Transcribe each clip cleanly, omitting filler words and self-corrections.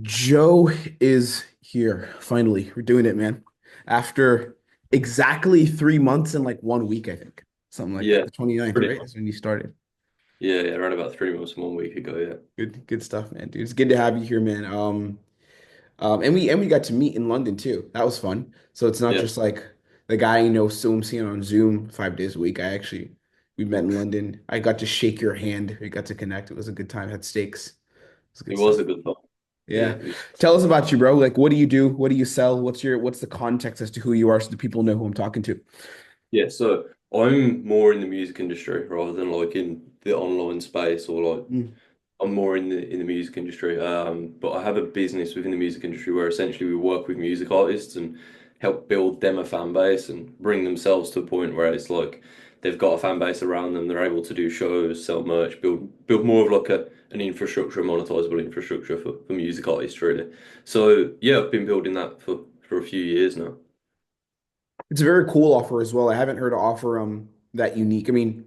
Joe is here. Finally, we're doing it, man. After exactly 3 months and like 1 week, I think. Something like that. Yeah, The 29th, pretty right? much. That's when you started. Yeah, around about 3 months and 1 week ago. Yeah, Good stuff, man, dude. It's good to have you here, man. And we got to meet in London too. That was fun. So it's not yeah. just like the guy you know, so I'm seeing on Zoom 5 days a week. We met in London. I got to shake your hand. We got to connect. It was a good time. Had steaks. It was It good was a stuff. good time. Yeah, Yeah. Tell us about you, bro. Like, what do you do? What do you sell? What's the context as to who you are so the people know who I'm talking to? yeah. So I'm more in the music industry rather than like in the online space or like Mm. I'm more in the music industry. But I have a business within the music industry where essentially we work with music artists and help build them a fan base and bring themselves to a point where it's like they've got a fan base around them. They're able to do shows, sell merch, build more of like an infrastructure, a monetizable infrastructure for music artists really. So yeah, I've been building that for a few years now. It's a very cool offer as well. I haven't heard an offer that unique. I mean,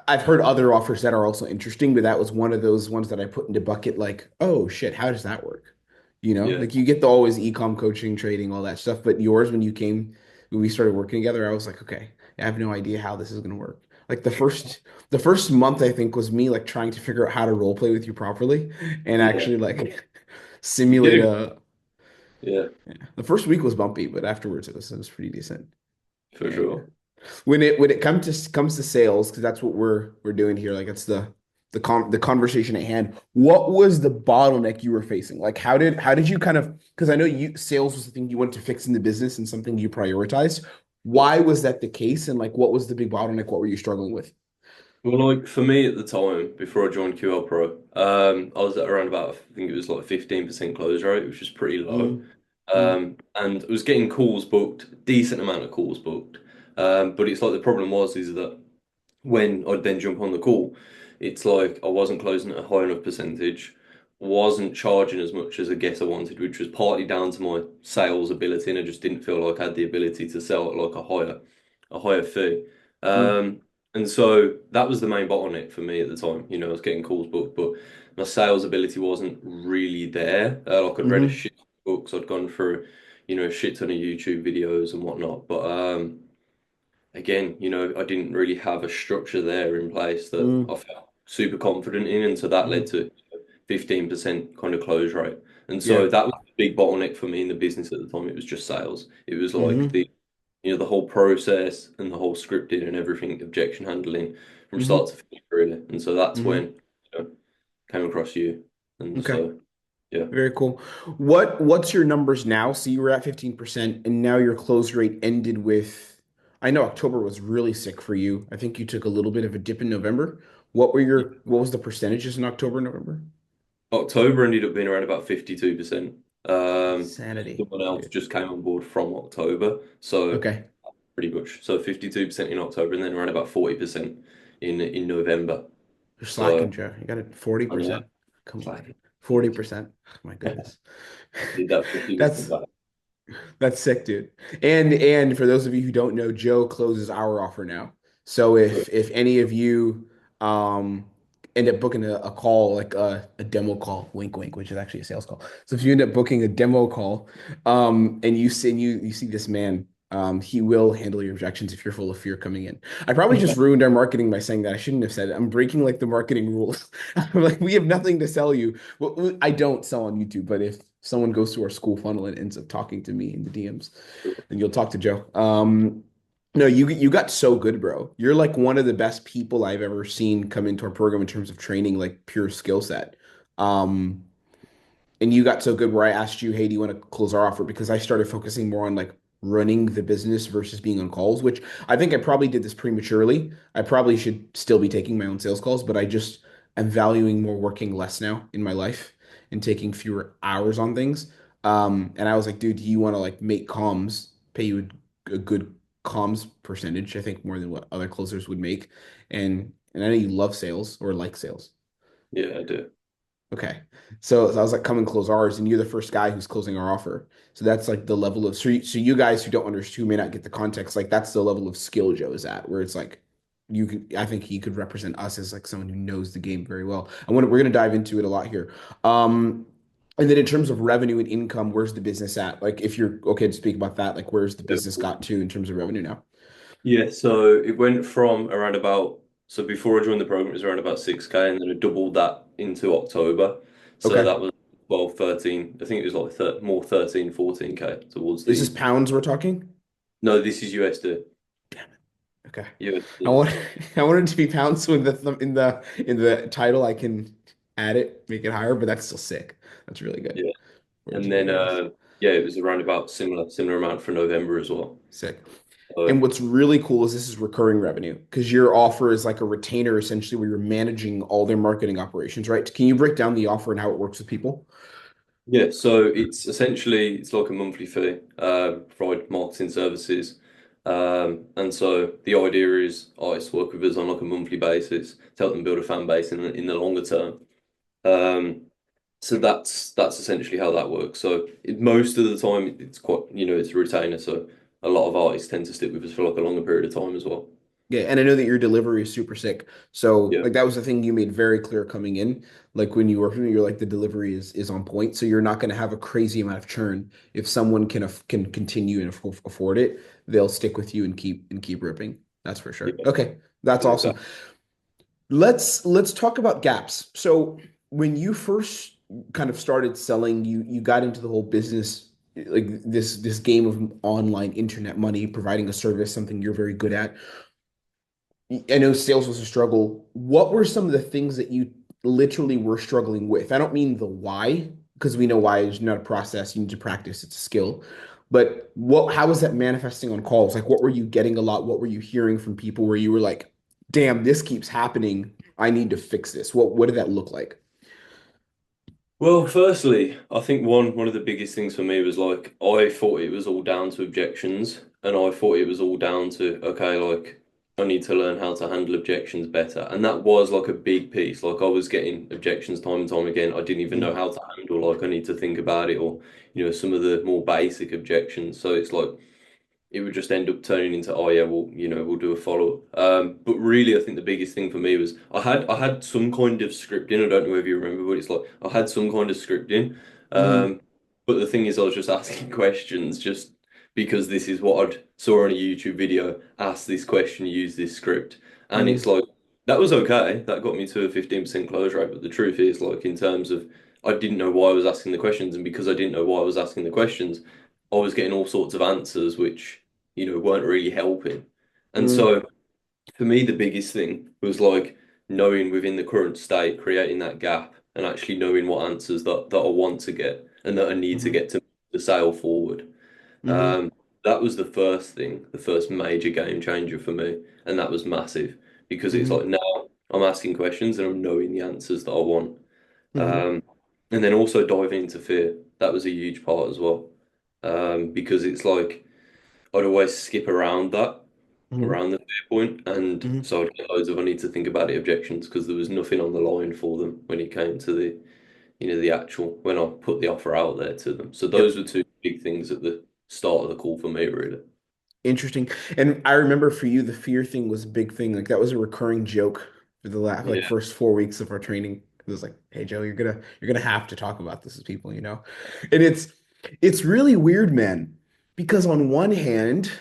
I've heard other offers that are also interesting, but that was one of those ones that I put into bucket like, oh shit, how does that work? You know, Yeah. like you get the always ecom coaching, trading, all that stuff, but yours when we started working together, I was like, okay, I have no idea how this is gonna work. Like the first month I think was me like trying to figure out how to role play with you properly and Yeah. actually like You did simulate it. a Yeah, yeah. The first week was bumpy, but afterwards it was pretty decent. for Yeah, yeah. sure. When it comes to sales, because that's what we're doing here. Like it's the conversation at hand. What was the bottleneck you were facing? Like how did you kind of because I know you sales was the thing you wanted to fix in the business and something you prioritized. Yeah. Why was that the case? And like what was the big bottleneck? What were you struggling with? Well, like for me at the time, before I joined QL Pro, I was at around about, I think it was like 15% close rate, which is pretty low. Mm, mm, And I was getting calls booked, decent amount of calls booked. But it's like the problem is that when I'd then jump on the call, it's like I wasn't closing at a high enough percentage, wasn't charging as much as I guess I wanted, which was partly down to my sales ability, and I just didn't feel like I had the ability to sell at like a higher fee. mm, Um, and so that was the main bottleneck for me at the time. You know, I was getting calls booked, but my sales ability wasn't really there. Like I'd read a mm-hmm, shit ton of books, I'd gone through, a shit ton of YouTube videos and whatnot, but again, I didn't really have a structure there in place that I mm, felt super confident in, and so that led mm. to 15% kind of close rate. And Yeah. so that was the big bottleneck for me in the business at the time. It was just sales. It was like Mm-hmm, the whole process and the whole scripting and everything, objection handling from mm-hmm, start to finish, really. And so that's mm-hmm. when came across you. And Okay. so, yeah. Very cool. What's your numbers now? So you were at 15% and now your close rate ended with I know October was really sick for you. I think you took a little bit of a dip in November. What was the percentages in October, November? October ended up being around about 52%. Insanity, Someone else dude. just came on board from October. So Okay. pretty much. So 52% in October and then around about 40% in November. You're So slacking, Joe. You got it I know 40%. Come it's on. like 40%. Oh, my I goodness. did that 50% That's back. That's sick, dude. And for those of you who don't know, Joe closes our offer now. So if any of you um end up booking a call, like a demo call, wink wink, which is actually a sales call. So if you end up booking a demo call, and you see this man, he will handle your objections if you're full of fear coming in. I probably just ruined our marketing by saying that. I shouldn't have said it. I'm breaking like the marketing rules. I'm like, we have nothing to sell you. Well, I don't sell on YouTube, but if someone goes to our school funnel and ends up talking to me in the DMs, then you'll talk to Joe. No, you got so good, bro. You're like one of the best people I've ever seen come into our program in terms of training, like pure skill set. Um, and you got so good where I asked you, hey, do you want to close our offer? Because I started focusing more on like running the business versus being on calls, which I think I probably did this prematurely. I probably should still be taking my own sales calls, but I just am valuing more working less now in my life and taking fewer hours on things. And I was like, dude, do you want to like make comms, pay you a good comms percentage, I think more than what other closers would make. And I know you love sales or like sales. Yeah, I do. Okay. So I was like, come and close ours, and you're the first guy who's closing our offer. So that's like the level of so you guys who don't understand who may not get the context, like that's the level of skill Joe is at, where it's like I think he could represent us as like someone who knows the game very well. We're gonna dive into it a lot here. Um, And then in terms of revenue and income, where's the business at? Like if you're okay to speak about that, like where's the Yeah. business got to in terms of revenue now? Yeah, so it went from around about, so before I joined the program, it was around about 6K, and then I doubled that into October. So Okay. that was 12, 13. I think it was like more 13, 14K towards Is this the, pounds we're talking? no, this is USD. Okay. I USD. want I want it to be pounds with in the title. I can add it, make it higher, but that's still sick. That's really good. Yeah. And then, $14K. yeah, it was around about similar amount for November as well. Sick. And So, what's really cool is this is recurring revenue because your offer is like a retainer essentially where you're managing all their marketing operations, right? Can you break down the offer and how it works with people? yeah, so it's essentially it's like a monthly fee, provide marketing services. And so the idea is artists work with us on like a monthly basis to help them build a fan base in the longer term. Um, so that's essentially how that works. So most of the time it's quite, it's a retainer, so a lot of artists tend to stick with us for like a longer period of time as well. Yeah, and I know that your delivery is super sick. So Yeah. like that was the thing you made very clear coming in. Like when you were you're like the delivery is on point. So you're not going to have a crazy amount of churn. If someone can continue and afford it, they'll stick with you and keep ripping. That's for sure. Yeah. Okay, that's Yeah, awesome. exactly. Let's talk about gaps. So when you first kind of started selling, you got into the whole business like this game of online internet money, providing a service, something you're very good at. I know sales was a struggle. What were some of the things that you literally were struggling with? I don't mean the why, because we know why is not a process. You need to practice. It's a skill. But how was that manifesting on calls? Like, what were you getting a lot? What were you hearing from people where you were like, damn, this keeps happening. I need to fix this. What did that look like? Well, firstly, I think one of the biggest things for me was like I thought it was all down to objections, and I thought it was all down to okay, like I need to learn how to handle objections better, and that was like a big piece. Like I was getting objections time and time again. I didn't even know Mhm, how to handle. Like I need to think about it, or some of the more basic objections. So it's like it would just end up turning into, oh yeah, we'll do a follow up. But really, I think the biggest thing for me was I had some kind of scripting. I don't know if you remember, but it's like I had some kind of scripting. mhm, Um, but the thing is, I was just asking questions just because this is what I saw on a YouTube video. Ask this question, use this script, and it's mhm, like that was okay. That got me to a 15% close rate. But the truth is, like in terms of I didn't know why I was asking the questions, and because I didn't know why I was asking the questions, I was getting all sorts of answers which weren't really helping. And mhm, so for me, the biggest thing was like knowing within the current state, creating that gap and actually knowing what answers that I want to get and that I need to mhm, get to the sail forward. mhm, Um, that was the first thing, the first major game changer for me. And that was massive because it's like mhm, now I'm asking questions and I'm knowing the answers that I want. mhm, Um, and then also diving into fear. That was a huge part as well. Because it's like I'd always skip mhm, around the fair point, and mhm. so I'd get loads of I need to think about it objections because there was nothing on the line for them when it came to the actual when I put the offer out there to them. So those Yep. were two big things at the start of the call for me, really. Interesting. And I remember for you, the fear thing was a big thing. Like that was a recurring joke for the last like Yeah, first 4 weeks of our training. It was like, hey Joe, you're gonna have to talk about this with people. And it's really weird, man, because on one hand,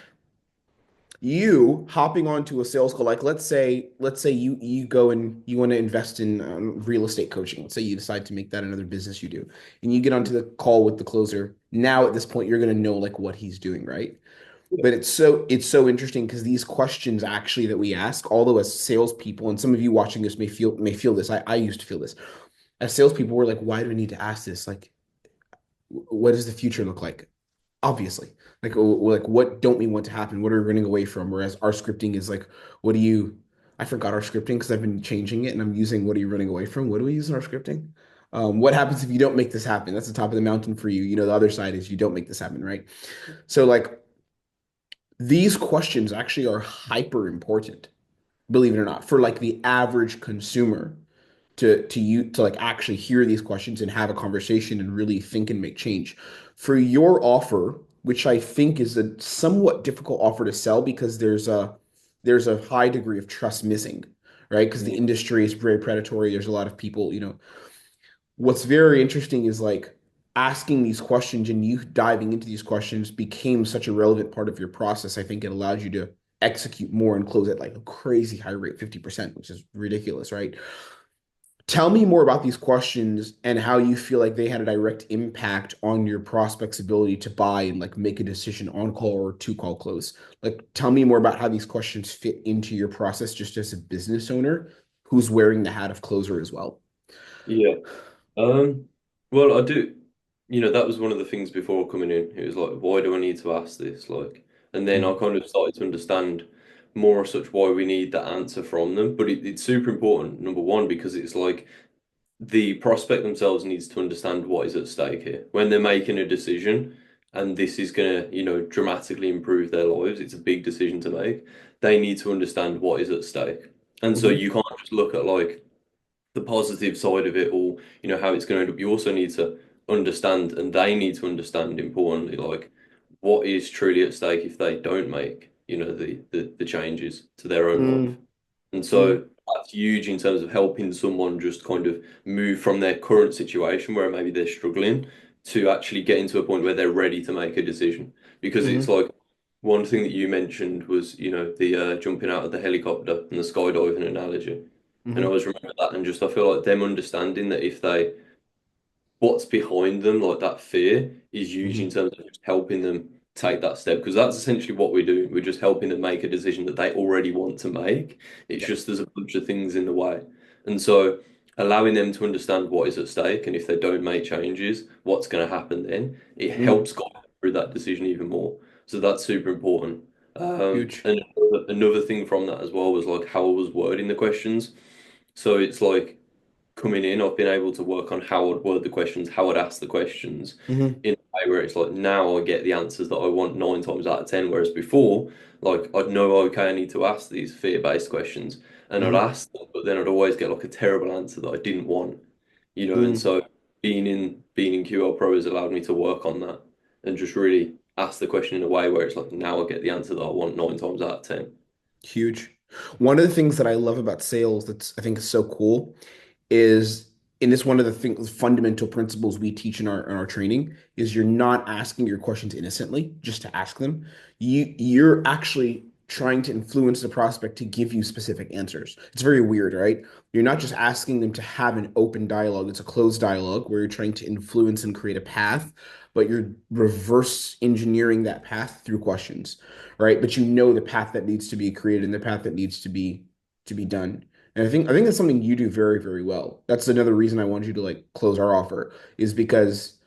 you hopping onto a sales call, like let's say you go and you want to invest in real estate coaching. Let's say you decide to make that another business you do, and you get onto the call with the closer. Now at this point, you're gonna know like what he's doing, right? yeah, But it's so interesting because these questions actually that we ask, although as salespeople, and some of you watching this may feel this. I used to feel this. As salespeople, we're like, why do we need to ask this? Like, what does the future look like? Obviously. Like what don't we want to happen? What are we running away from? Whereas our scripting is like, what do you I forgot our scripting because I've been changing it and I'm using what are you running away from? What do we use in our scripting? What happens if you don't make this happen? That's the top of the mountain for you. The other side is you don't make this happen, right? So like these questions actually are hyper important, believe it or not, for like the average consumer to like actually hear these questions and have a conversation and really think and make change. For your offer, which I think is a somewhat difficult offer to sell because there's a high degree of trust missing, right? Because the yeah, industry is very predatory. There's a lot of people. What's very interesting is like asking these questions and you diving into these questions became such a relevant part of your process. I think it allowed you to execute more and close at like a crazy high rate, 50%, which is ridiculous, right? Tell me more about these questions and how you feel like they had a direct impact on your prospect's ability to buy and like make a decision on call or to call close. Like, tell me more about how these questions fit into your process just as a business owner who's wearing the hat of closer as well. Yeah. Um, well, I do, that was one of the things before coming in. It was like, why do I need to ask this? Like, and then I Mm-hmm. kind of started to understand more of such why we need that answer from them. But it's super important, number one, because it's like the prospect themselves needs to understand what is at stake here when they're making a decision, and this is going to, dramatically improve their lives. It's a big decision to make. They need to understand what is at stake, and so Mm-hmm. you can't just look at like the positive side of it or how it's going to end up. You also need to understand, and they need to understand importantly, like what is truly at stake if they don't make the changes to their own life. And Mm-hmm. so that's huge in terms of helping someone just kind of move from their current situation where maybe they're struggling to actually getting to a point where they're ready to make a decision. Because it's Mm-hmm. like one thing that you mentioned was, the jumping out of the helicopter and the skydiving analogy. And I Mm-hmm. always remember that, and just I feel like them understanding that if they what's behind them, like that fear, is huge in Mm-hmm. terms of just helping them take that step. Because that's essentially what we're doing. We're just helping them make a decision that they already want to make. It's Yeah. just there's a bunch of things in the way. And so allowing them to understand what is at stake and if they don't make changes, what's going to happen then, it Mm-hmm. helps guide them through that decision even more. So that's super important. Huge. And another thing from that as well was like how I was wording the questions. So it's like coming in, I've been able to work on how I'd word the questions, how I'd ask the questions Mm-hmm. in a way where it's like now I get the answers that I want 9 times out of 10. Whereas before, like I'd know, okay, I need to ask these fear-based questions and I'd Mm-hmm. ask them, but then I'd always get like a terrible answer that I didn't want, and so being in QL Pro has allowed me to work on that and just really ask the question in a way where it's like now I get the answer that I want 9 times out of 10. Huge. One of the things that I love about sales that's I think is so cool is, and it's one of the things, fundamental principles we teach in our training, is you're not asking your questions innocently just to ask them. You're actually trying to influence the prospect to give you specific answers. It's very weird, right? You're not just asking them to have an open dialogue. It's a closed dialogue where you're trying to influence and create a path, but you're reverse engineering that path through questions, right? But you know the path that needs to be created and the path that needs to be done. And I think that's something you do very, very well. That's another reason I want you to like close our offer is because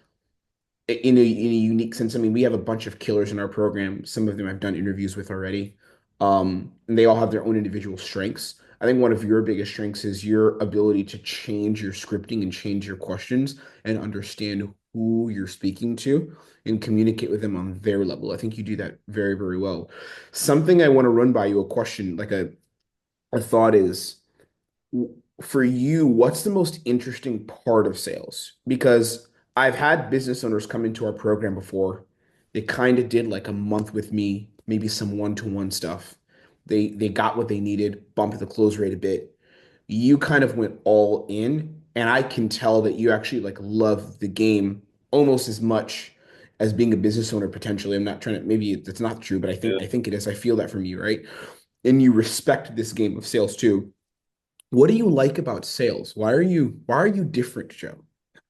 in a unique sense, I mean, we have a bunch of killers in our program. Some of them I've done interviews with already. And they all have their own individual strengths. I think one of your biggest strengths is your ability to change your scripting and change your questions and understand who you're speaking to and communicate with them on their level. I think you do that very, very well. Something I want to run by you, a question, like a thought is, for you, what's the most interesting part of sales? Because I've had business owners come into our program before. They kind of did like a month with me, maybe some one-to-one stuff. They got what they needed, bumped the close rate a bit. You kind of went all in, and I can tell that you actually like love the game almost as much as being a business owner potentially. I'm not trying to, maybe that's not true, but Yeah. I think it is. I feel that from you, right? And you respect this game of sales too. What do you like about sales? Why are you different, Joe?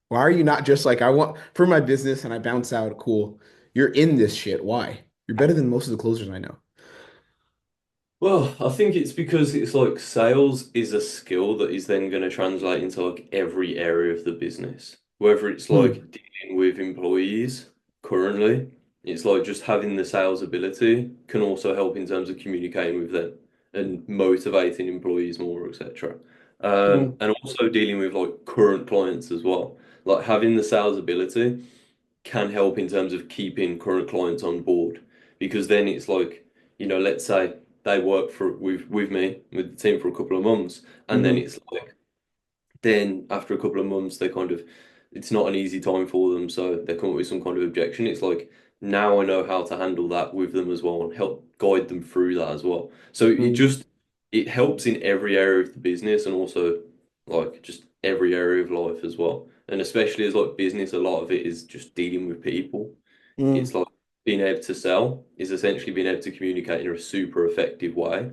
Why are you not just like I want for my business and I bounce out, cool. You're in this shit. Why? You're better than most of the closers I know. Well, I think it's because it's like sales is a skill that is then going to translate into like every area of the business. Whether it's Hmm. like dealing with employees currently, it's like just having the sales ability can also help in terms of communicating with them and motivating employees more, etc. Hmm. And also dealing with like current clients as well. Like having the sales ability can help in terms of keeping current clients on board because then it's like, let's say they work for with me with the team for a couple of months and then Hmm. it's like then after a couple of months they kind of it's not an easy time for them so they come up with some kind of objection. It's like now I know how to handle that with them as well and help guide them through that as well. So Hmm. it helps in every area of the business and also like just every area of life as well. And especially as like business, a lot of it is just dealing with people. It's Mm, like being able to sell is essentially being able to communicate in a super effective way.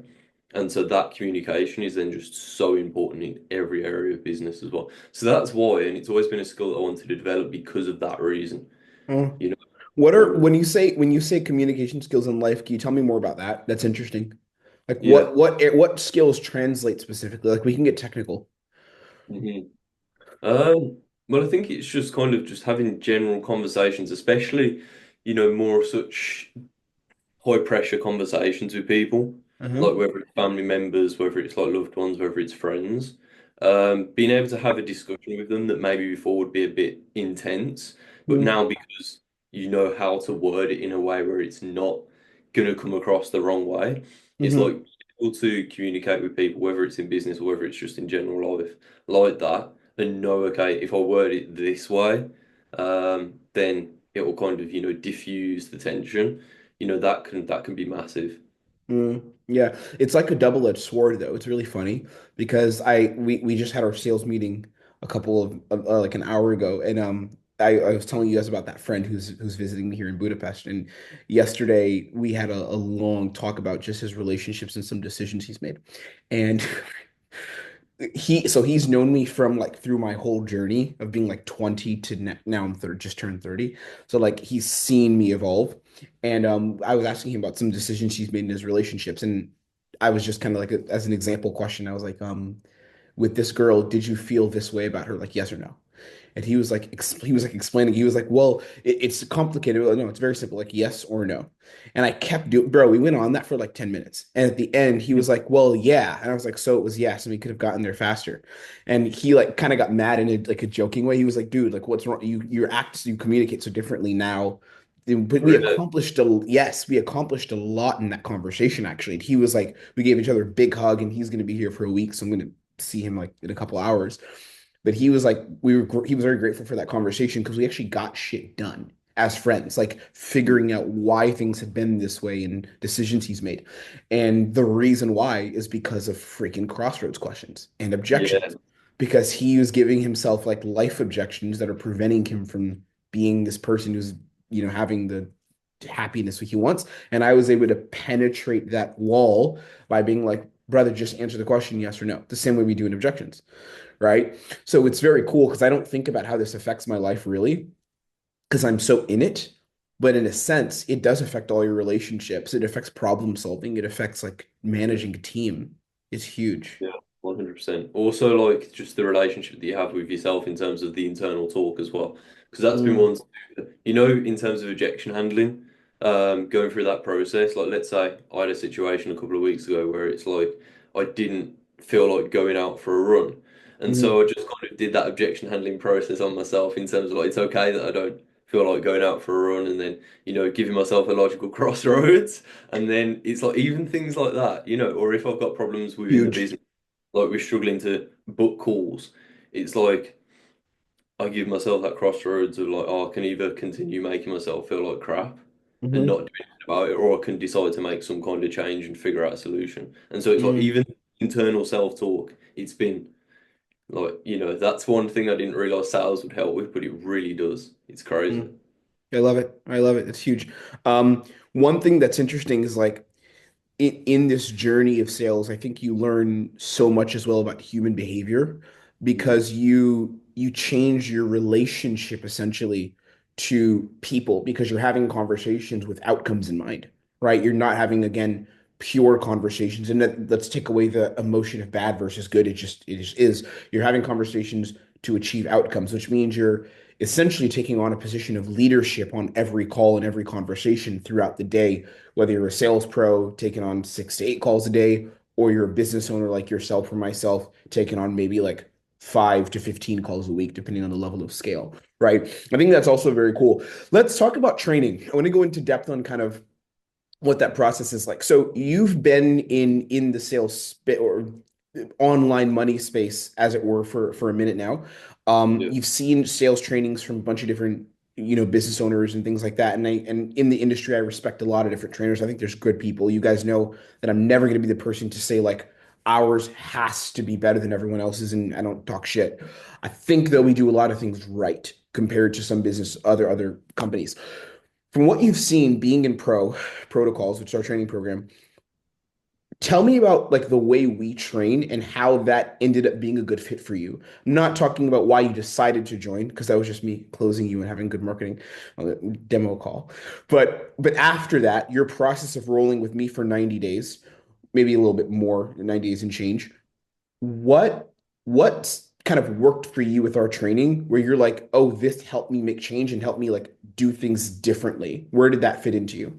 And so that communication is then just so important in every area of business as well. So that's why, and it's always been a skill that I wanted to develop because of that reason. mm. You know, What are whether when you say communication skills in life, can you tell me more about that? That's interesting. Like yeah. what skills translate specifically? Like we can get technical. hmm well, I think it's just kind of just having general conversations, especially, more such high pressure conversations with people, Uh-huh. like whether it's family members, whether it's like loved ones, whether it's friends. Being able to have a discussion with them that maybe before would be a bit intense, but Mm, now because you know how to word it in a way where it's not gonna come across the wrong way, it's hmm like able to communicate with people, whether it's in business or whether it's just in general life, like that, and know, okay, if I word it this way, then it will kind of, diffuse the tension. That can be massive. Yeah, it's like a double-edged sword though. It's really funny because we just had our sales meeting a couple of like an hour ago, and I was telling you guys about that friend who's visiting me here in Budapest, and yesterday we had a long talk about just his relationships and some decisions he's made, and he's known me from like through my whole journey of being like 20 to now I'm third just turned 30. So like he's seen me evolve. And I was asking him about some decisions he's made in his relationships. And I was just kind of like as an example question, I was like, with this girl, did you feel this way about her? Like yes or no? And he was like, he was like explaining. He was like, "Well, it's complicated. Well, no, it's very simple. Like yes or no." And I kept doing, bro. We went on that for like 10 minutes, and at the end, he was like, "Well, yeah," and I was like, "So it was yes," and we could have gotten there faster. And he like kind of got mad in like a joking way. He was like, "Dude, like what's wrong? You communicate so differently now." But we Really? accomplished a yes, we accomplished a lot in that conversation actually. And he was like, we gave each other a big hug, and he's going to be here for a week, so I'm going to see him like in a couple hours. But he was like, he was very grateful for that conversation because we actually got shit done as friends, like figuring out why things have been this way and decisions he's made. And the reason why is because of freaking crossroads questions and Yeah, objections. Because he was giving himself like life objections that are preventing him from being this person who's, having the happiness he wants. And I was able to penetrate that wall by being like, brother, just answer the question, yes or no, the same way we do in objections, right? So it's very cool because I don't think about how this affects my life really because I'm so in it. But in a sense, it does affect all your relationships. It affects problem solving. It affects like managing a team. It's huge. yeah, 100%. Also, like just the relationship that you have with yourself in terms of the internal talk as well, because that's been Mm, one, in terms of objection handling, going through that process. Like, let's say I had a situation a couple of weeks ago where it's like I didn't feel like going out for a run, and mhm. so I just kind of did that objection handling process on myself in terms of like it's okay that I don't feel like going out for a run, and then giving myself a logical crossroads. And then it's like even things like that, or if I've got problems within the Huge. business, like we're struggling to book calls, it's like I give myself that crossroads of like, oh, I can either continue making myself feel like crap and not Hmm do anything about it, or I can decide to make some kind of change and figure out a solution. And so it's like mm even internal self-talk, it's been like, that's one thing I didn't realize sales would help with, but it really does. It's crazy. mm. I love it. I love it. It's huge. One thing that's interesting is like in this journey of sales, I think you learn so much as well about human behavior Mhm. because you change your relationship essentially to people because you're having conversations with outcomes in mind, right? You're not having again pure conversations. And let's take away the emotion of bad versus good. It just is. You're having conversations to achieve outcomes, which means you're essentially taking on a position of leadership on every call and every conversation throughout the day, whether you're a sales pro taking on 6 to 8 calls a day, or you're a business owner like yourself or myself taking on maybe like 5 to 15 calls a week, depending on the level of scale, right? I think that's also very cool. Let's talk about training. I want to go into depth on kind of what that process is like. So you've been in the sales or online money space, as it were, for a minute now. Yeah. You've seen sales trainings from a bunch of different, business owners and things like that. And in the industry, I respect a lot of different trainers. I think there's good people. You guys know that I'm never going to be the person to say like ours has to be better than everyone else's, and I don't talk shit. I think that we do a lot of things right compared to some business other companies. From what you've seen being in protocols, which is our training program, tell me about like the way we train and how that ended up being a good fit for you. I'm not talking about why you decided to join, because that was just me closing you and having good marketing on the demo call. But after that, your process of rolling with me for 90 days, maybe a little bit more, 90 days and change. What kind of worked for you with our training where you're like, oh, this helped me make change and helped me like do things differently? Where did that fit into you?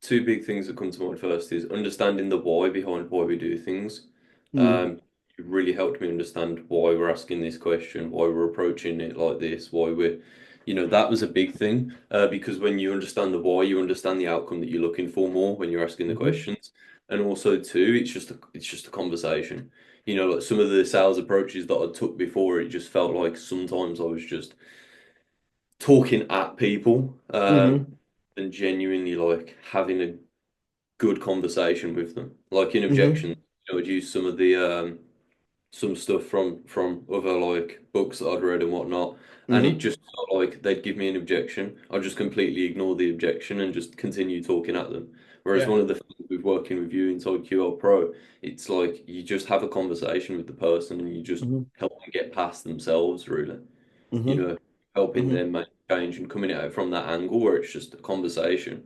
Two big things that come to mind first is understanding the why behind why we do things. Mm, It really helped me understand why we're asking this question, why we're approaching it like this, why we're, that was a big thing. Because when you understand the why, you understand the outcome that you're looking for more when you're asking the hmm questions. And also too, it's just a conversation. Like some of the sales approaches that I took before, it just felt like sometimes I was just talking at people, hmm and genuinely like having a good conversation with them. Like in hmm objections, I'd use some of the some stuff from other like books that I'd read and whatnot, and it hmm just felt like they'd give me an objection. I'd just completely ignore the objection and just continue talking at them. Whereas Yeah. one of the things with working with you inside QL Pro, it's like you just have a conversation with the person and you just hmm help them get past themselves, really. you hmm know, Helping hmm them make change and coming at it from that angle where it's just a conversation.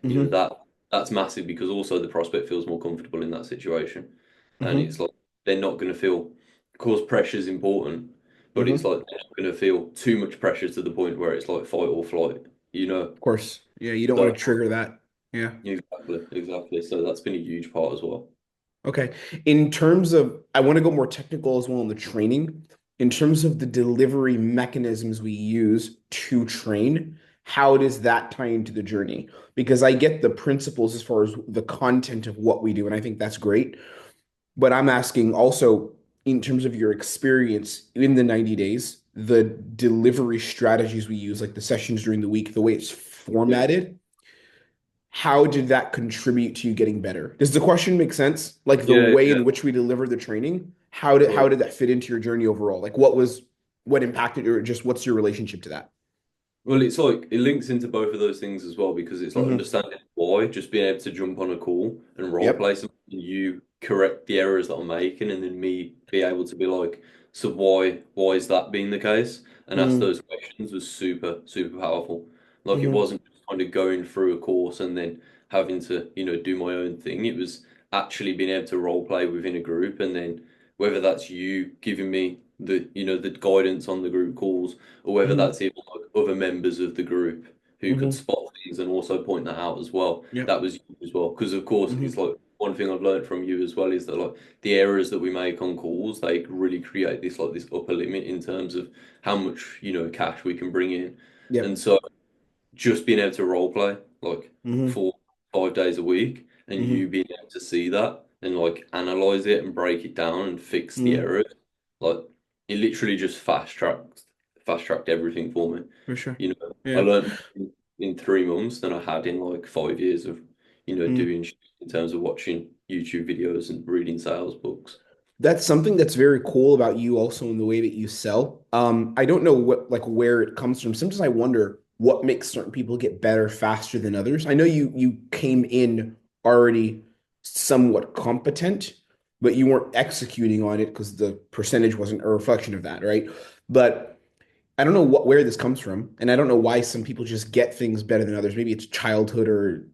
You know, hmm that that's massive because also the prospect feels more comfortable in that situation. And hmm it's like they're not going to feel, of course, pressure is important, but it's hmm like they're not going to feel too much pressure to the point where it's like fight or flight, you know. Of course. Yeah, you don't want So to trigger that. Yeah. exactly. So that's been a huge part as well. Okay. In terms of, I want to go more technical as well in the training. In terms of the delivery mechanisms we use to train, how does that tie into the journey? Because I get the principles as far as the content of what we do, and I think that's great. But I'm asking also, in terms of your experience in the 90 days, the delivery strategies we use, like the sessions during the week, the way it's Yeah, formatted, how did that contribute to you getting better? Does the question make sense? Like the yeah, way yeah. in which we deliver the training, how Right. did that fit into your journey overall? Like what impacted or just what's your relationship to that? Well, it's like it links into both of those things as well because it's like Hmm understanding why, just being able to jump on a call and role Yep. play something, and you correct the errors that I'm making, and then me be able to be like, so why is that being the case? And ask hmm those questions was super, super powerful. Like it hmm wasn't just kind of going through a course and then having to, do my own thing. It was actually being able to role play within a group, and then whether that's you giving me the guidance on the group calls or whether hmm that's even like other members of the group who could hmm spot things and also point that out as well. Yep. That was you as well. Because of course it's hmm like one thing I've learned from you as well is that like the errors that we make on calls, they really create this upper limit in terms of how much, cash we can bring in. And Yep. so just being able to role play like hmm 4 5 days a week and you hmm being able to see that and like analyze it and break it down and fix the hmm errors, like it literally just fast tracked everything for me. For sure. I Yeah. learned in 3 months than I had in like 5 years of, Mm. doing shit in terms of watching YouTube videos and reading sales books. That's something that's very cool about you also in the way that you sell. I don't know what like where it comes from. Sometimes I wonder what makes certain people get better faster than others. I know you came in already somewhat competent, but you weren't executing on it because the percentage wasn't a reflection of that, right? But I don't know where this comes from, and I don't know why some people just get things better than others. Maybe it's childhood or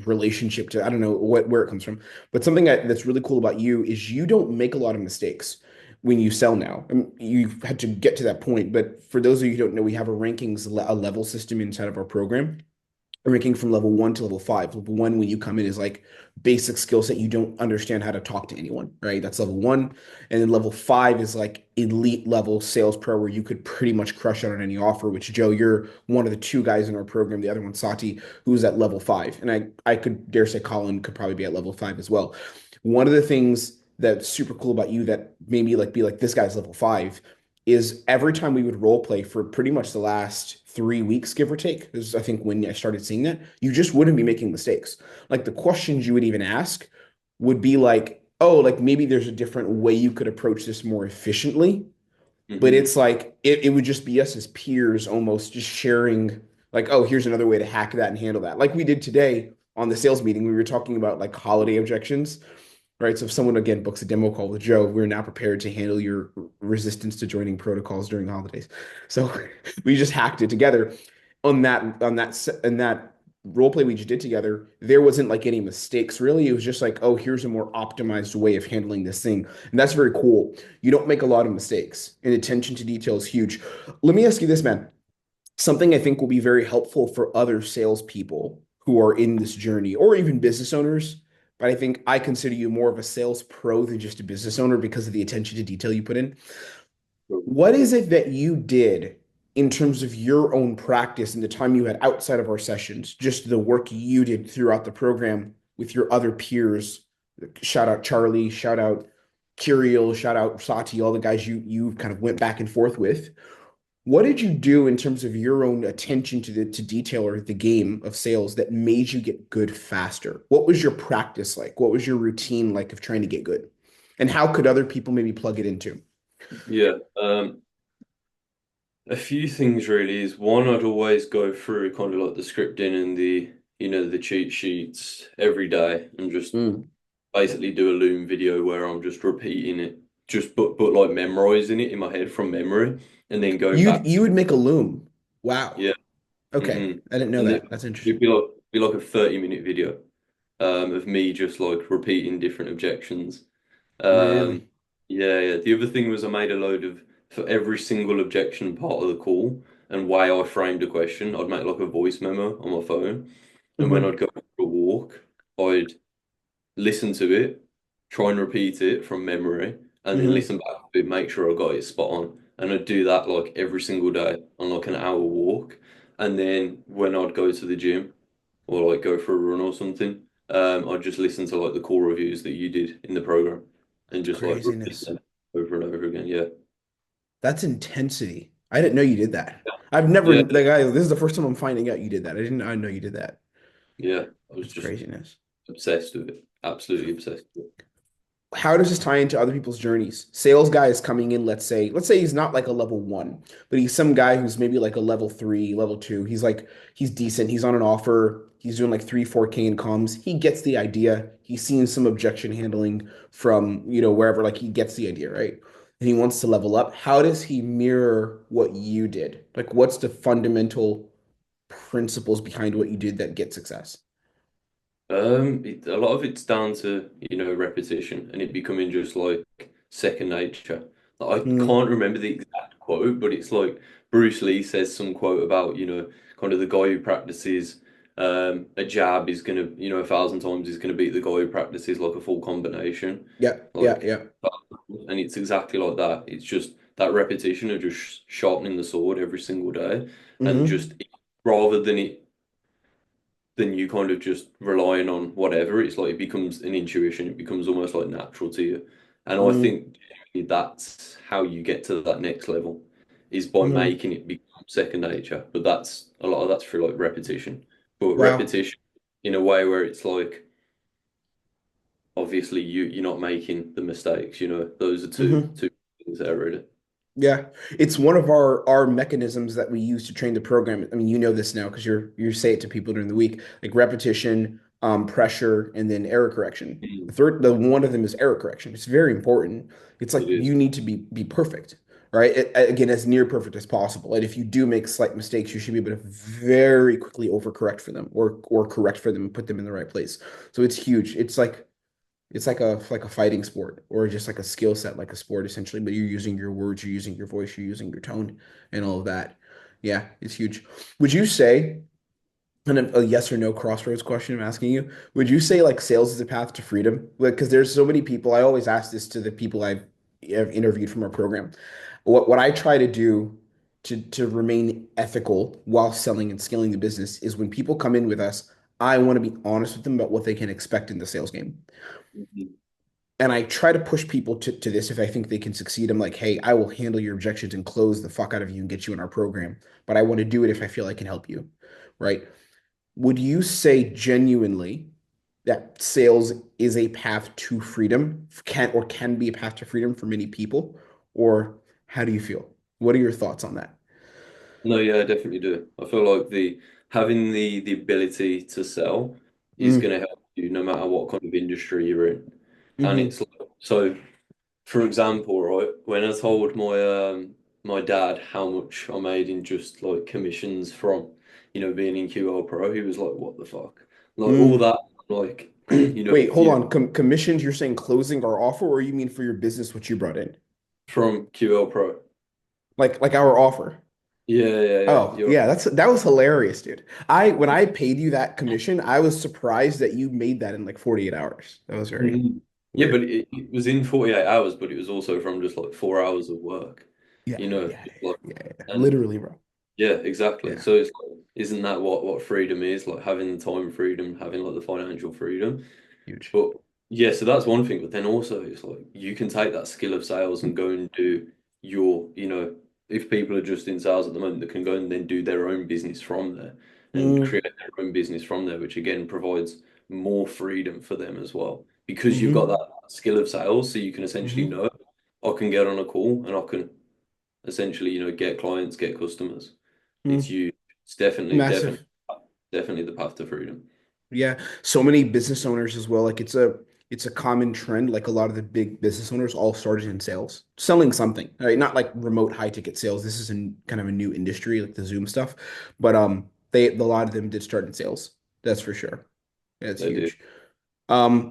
relationship to I don't know where it comes from. But something that's really cool about you is you don't make a lot of mistakes when you sell now. I mean, you've had to get to that point, but for those of you who don't know, we have a rankings a level system inside of our program ranking from level one to level five. Level one, when you come in, is like basic skill set. You don't understand how to talk to anyone, right? That's level one. And then level five is like elite level sales pro, where you could pretty much crush out on any offer, which Joe, you're one of the two guys in our program. The other one, Sati, who's at level five. And I could dare say Colin could probably be at level five as well. One of the things that's super cool about you that made me like be like, this guy's level five is every time we would role play for pretty much the last 3 weeks, give or take, is I think when I started seeing that, you just wouldn't be making mistakes. Like the questions you would even ask would be like oh, like maybe there's a different way you could approach this more efficiently. But Hmm. it's like it would just be us as peers almost just sharing like, oh, here's another way to hack that and handle that. Like we did today on the sales meeting, we were talking about like holiday objections, right? So if someone again books a demo call with Joe, we're now prepared to handle your resistance to joining protocols during the holidays. So we just hacked it together on that role play we just did together. There wasn't like any mistakes really. It was just like, oh, here's a more optimized way of handling this thing, and that's very cool. You don't make a lot of mistakes, and attention to detail is huge. Let me ask you this, man. Something I think will be very helpful for other salespeople who are in this journey, or even business owners. But I think I consider you more of a sales pro than just a business owner because of the attention to detail you put in. What is it that you did in terms of your own practice and the time you had outside of our sessions, just the work you did throughout the program with your other peers? Shout out Charlie, shout out Kyrill, shout out Sati, all the guys you kind of went back and forth with. What did you do in terms of your own attention to the to detail or the game of sales that made you get good faster? What was your practice like? What was your routine like of trying to get good? And how could other people maybe plug it into? Yeah. A few things really is one, I'd always go through kind of like the scripting and the cheat sheets every day and just Mm. basically do a Loom video where I'm just repeating it, just but like memorizing it in my head from memory and then go back You to would make a loom. Wow. yeah. Okay. Hmm. I didn't know And that. it, That's it'd interesting. be like a 30-minute video of me just like repeating different objections. Um, Really? yeah, yeah. The other thing was I made a load of for every single objection part of the call and way I framed a question, I'd make like a voice memo on my phone. And when Hmm. I'd go for a walk, I'd listen to it, try and repeat it from memory, and then Hmm. listen back to it, make sure I got it spot on. And I'd do that like every single day on like an hour walk. And then when I'd go to the gym or like go for a run or something, I'd just listen to like the core reviews that you did in the program and That's just like repeat craziness. them over and over again. Yeah. That's intensity. I didn't know you did that. I've never Yeah. like this is the first time I'm finding out you did that. I know you did that. Yeah. I was That's just craziness. obsessed with it. Absolutely obsessed with it. How does this tie into other people's journeys? Sales guy is coming in, let's say he's not like a level one, but he's some guy who's maybe like a level three, level two. He's decent. He's on an offer. He's doing like 3, 4K in comms. He gets the idea. He's seen some objection handling from, wherever, like he gets the idea, right? And he wants to level up. How does he mirror what you did? Like, what's the fundamental principles behind what you did that get success? A lot of it's down to, repetition and it becoming just like second nature. Like, I Mm, can't remember the exact quote, but it's like Bruce Lee says some quote about, kind of the guy who practices a jab is gonna, 1,000 times is gonna beat the guy who practices like a full combination. yeah, yeah, Like, yeah. and it's exactly like that. It's just that repetition of just sharpening the sword every single day and Hmm. just rather than you kind of just relying on whatever. It's like it becomes an intuition. It becomes almost like natural to you. And I Hmm. think that's how you get to that next level is by Hmm. making it become second nature. But that's a lot of that's through like repetition. But Wow. repetition in a way where it's like obviously you're not making the mistakes, those are Hmm. two things there really. Yeah, it's one of our mechanisms that we use to train the program. I mean, you know this now because you say it to people during the week, like repetition, pressure, and then error correction. Mm. The one of them is error correction. It's very important. It's like It you is. need to be perfect, right? Again, as near perfect as possible. And if you do make slight mistakes, you should be able to very quickly overcorrect for them or correct for them and put them in the right place. So it's huge. It's like a fighting sport or just like a skill set, like a sport essentially. But you're using your words, you're using your voice, you're using your tone, and all of that. Yeah, it's huge. Would you say, kind of a yes or no crossroads question I'm asking you, would you say like sales is a path to freedom? Like, because there's so many people. I always ask this to the people have interviewed from our program. What I try to do to remain ethical while selling and scaling the business is when people come in with us, I want to be honest with them about what they can expect in the sales game. Mhm. And I try to push people to this if I think they can succeed. I'm like, hey, I will handle your objections and close the fuck out of you and get you in our program. But I want to do it if I feel I can help you. Right. Would you say genuinely that sales is a path to freedom, can be a path to freedom for many people, or how do you feel? What are your thoughts on that? No, yeah, I definitely do. I feel like the having the ability to sell is Mm, going to help you no matter what kind of industry you're in. And hmm it's like, so, for example, right, when I told my dad how much I made in just like commissions from, being in QL Pro, he was like, "What the fuck?" Like all mm. that, like, Wait, if hold you on. Commissions, you're saying closing our offer, or you mean for your business, what you brought in? from QL Pro. Like our offer. Yeah, yeah, yeah. Oh, You're yeah, that was hilarious, dude. When I paid you that commission, I was surprised that you made that in like 48 hours. That was very Mhm. Yeah, but weird. it was in 48 hours, but it was also from just like 4 hours of work, Yeah, yeah, just like, yeah. and Literally, bro. yeah, exactly. Yeah, So it's like, isn't that what freedom is? Like having the time freedom, having like the financial freedom. huge. But yeah, so that's one thing. But then also, it's like you can take that skill of sales and go and do if people are just in sales at the moment, they can go and then do their own business from there and Mm, create their own business from there, which again provides more freedom for them as well because you've got mm-hmm, that skill of sales. So you can essentially mm-hmm, know I can get on a call and I can essentially, get clients, get customers. It's mm. you. It's definitely, definitely, Massive. definitely the path to freedom. Yeah, so many business owners as well. Like it's a common trend. Like a lot of the big business owners all started in sales, selling something, right? Not like remote high ticket sales. This is kind of a new industry, like the Zoom stuff. But a lot of them did start in sales. That's for sure. That's They do. huge.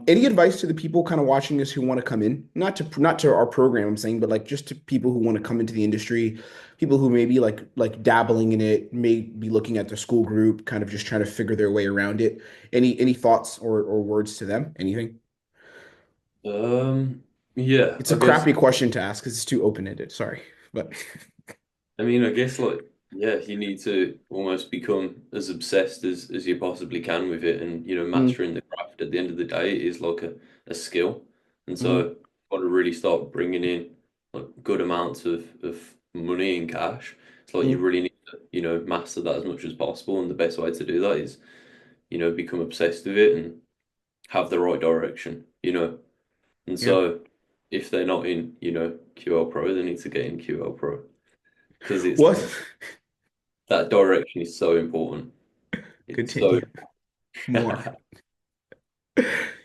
Any advice to the people kind of watching this who want to come in, not to our program, I'm saying, but like just to people who want to come into the industry, people who may be like dabbling in it, may be looking at their school group, kind of just trying to figure their way around it. Any thoughts or words to them? Anything? Yeah, It's I a guess. crappy question to ask because it's too open-ended. Sorry, but I mean, I guess like yeah, you need to almost become as obsessed as you possibly can with it, and mm, mastering the craft. At the end of the day, is like a skill, and mm, so got to really start bringing in like good amounts of money and cash. It's like you mm, really need to master that as much as possible, and the best way to do that is become obsessed with it and have the right direction. And yep. so if they're not in QL Pro, they need to get in QL Pro because it's What? that direction is so important. It's so Continue more.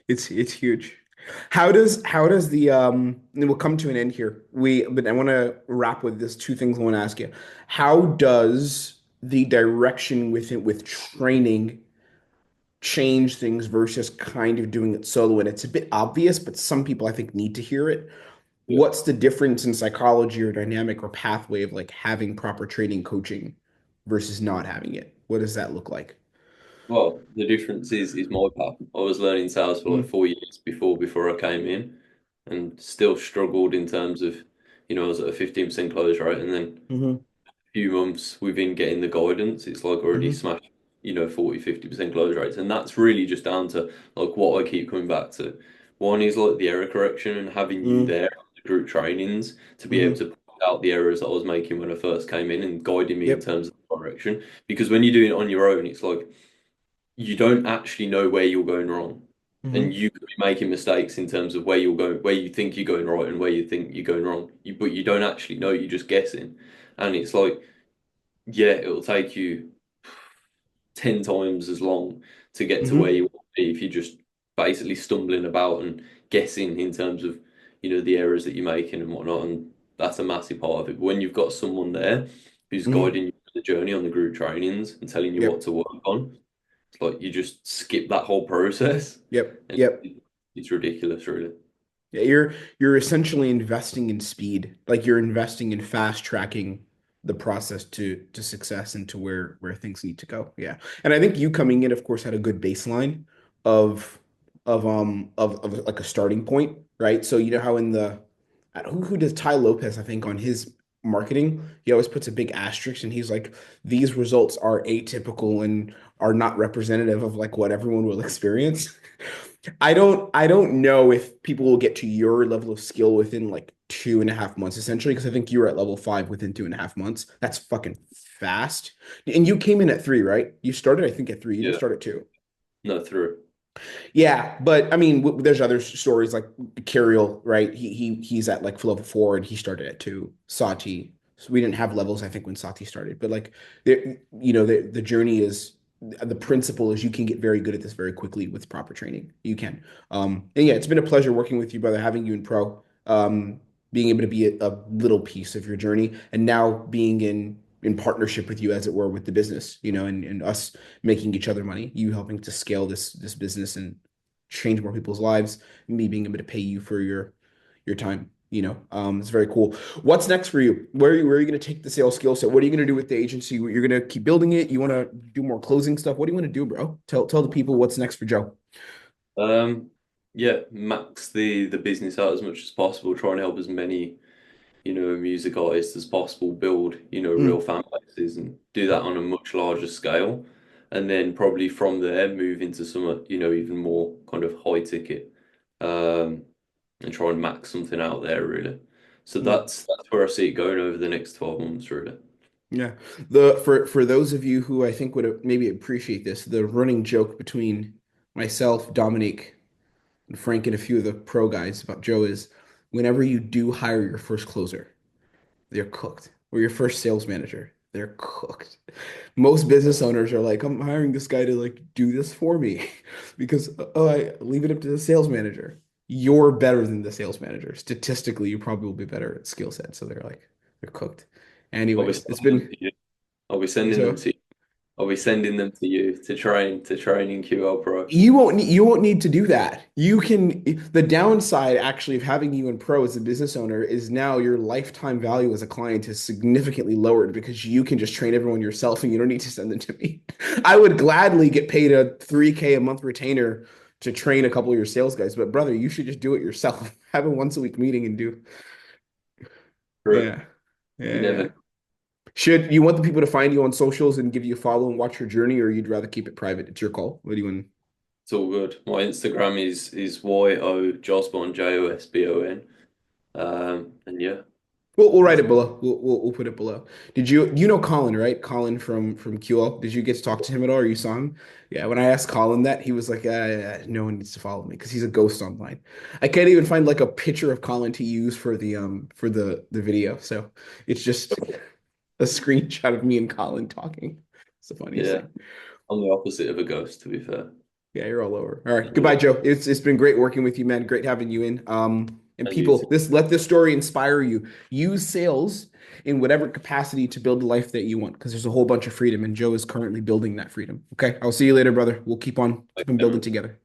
It's huge. How does the and we'll come to an end here. But I want to wrap with this two things I want to ask you. How does the direction with training change things versus kind of doing it solo? And it's a bit obvious, but some people I think need to hear it. yeah. What's the difference in psychology or dynamic or pathway of like having proper training coaching versus not having it? What does that look like? Well, the difference is my path. I was learning sales for like Mm, 4 years before I came in, and still struggled in terms of I was at a 15% close rate, and then hmm few months within getting the guidance, it's like already hmm smashed, 40, 50% close rates. And that's really just down to like what I keep coming back to. One is like the error correction and having you hmm there, the group trainings, to be able hmm to point out the errors that I was making when I first came in and guiding me in Yep. terms of the direction. Because when you're doing it on your own, it's like you don't actually know where you're going wrong. And hmm you could be making mistakes in terms of where you're going, where you think you're going right and where you think you're going wrong. But you don't actually know, you're just guessing. And it's like yeah, it'll take you 10 times as long to get to where hmm you want to be if you're just basically stumbling about and guessing in terms of, the errors that you're making and whatnot. And that's a massive part of it. But when you've got someone there who's hmm guiding you through the journey on the group trainings and telling you what Yep. to work on, it's like you just skip that whole process Yep. and Yep. it's ridiculous, really. Yeah, you're essentially investing in speed. Like you're investing in fast tracking the process to success and to where things need to go. Yeah. And I think you coming in, of course, had a good baseline of of like a starting point, right? So you know how in the who does Ty Lopez, I think, on his marketing, he always puts a big asterisk and he's like, these results are atypical and are not representative of like what everyone will experience. I don't know if people will get to your level of skill within like 2.5 months, essentially, because I think you were at level 5 within 2.5 months. That's fucking fast. And you came in at 3, right? You started, I think, at 3. You didn't Yeah, start at 2. no, through. Yeah, but I mean, there's other stories like Kyrill, right? He's at like level 4 and he started at 2. Sati, so we didn't have levels, I think, when Sati started, but like, the journey is the principle is you can get very good at this very quickly with proper training. You can. And yeah, it's been a pleasure working with you, brother, having you in pro, being able to be a little piece of your journey, and now being in partnership with you, as it were, with the business, and us making each other money, you helping to scale this business and change more people's lives, me being able to pay you for your time. It's very cool. What's next for you? Where are you going to take the sales skill set? What are you going to do with the agency? You're going to keep building it? You want to do more closing stuff? What do you want to do, bro? Tell the people what's next for Joe. Um, yeah, max the business out as much as possible. Try and help as many, music artists as possible build, real Mm, fan bases and do that on a much larger scale. And then probably from there move into some, even more kind of high ticket, um, and try and max something out there really. So mm. that's where I see it going over the next 12 months really. Yeah. For those of you who I think would maybe appreciate this, the running joke between myself, Dominic, and Frank, and a few of the pro guys about Joe is whenever you do hire your first closer, they're cooked. Or your first sales manager, they're cooked. Most business owners are like, I'm hiring this guy to like do this for me because I leave it up to the sales manager. You're better than the sales manager. Statistically, you probably will be better at skill set. So they're cooked. I'll be Anyways, it's sending them been to you. I'll be sending them so to you. I'll be sending them to you to train in QL Pro. you won't need to do that. You can the downside actually of having you in pro as a business owner is now your lifetime value as a client is significantly lowered because you can just train everyone yourself and you don't need to send them to me. I would gladly get paid a 3K a month retainer to train a couple of your sales guys, but brother, you should just do it yourself. Have a once a week meeting and do. Correct. Yeah. Yeah, You yeah. never. Should you want the people to find you on socials and give you a follow and watch your journey, or you'd rather keep it private? It's your call. What do you want? It's all good. My Instagram is YO Josbon. And yeah, We'll write that's it below. We'll put it below. You know Colin, right? Colin from QL. Did you get to talk to him at all, or you saw him? Yeah, when I asked Colin that, he was like, no one needs to follow me because he's a ghost online. I can't even find like a picture of Colin to use for the video. So it's just a screenshot of me and Colin talking. It's the funniest yeah. thing. I'm the opposite of a ghost, to be fair. Yeah, you're all over. All right. Yeah. Goodbye, Joe. It's been great working with you, man. Great having you in. And And you too. people, let this story inspire you. Use sales in whatever capacity to build the life that you want, because there's a whole bunch of freedom, and Joe is currently building that freedom. Okay. I'll see you later, brother. We'll keep on Like, building together.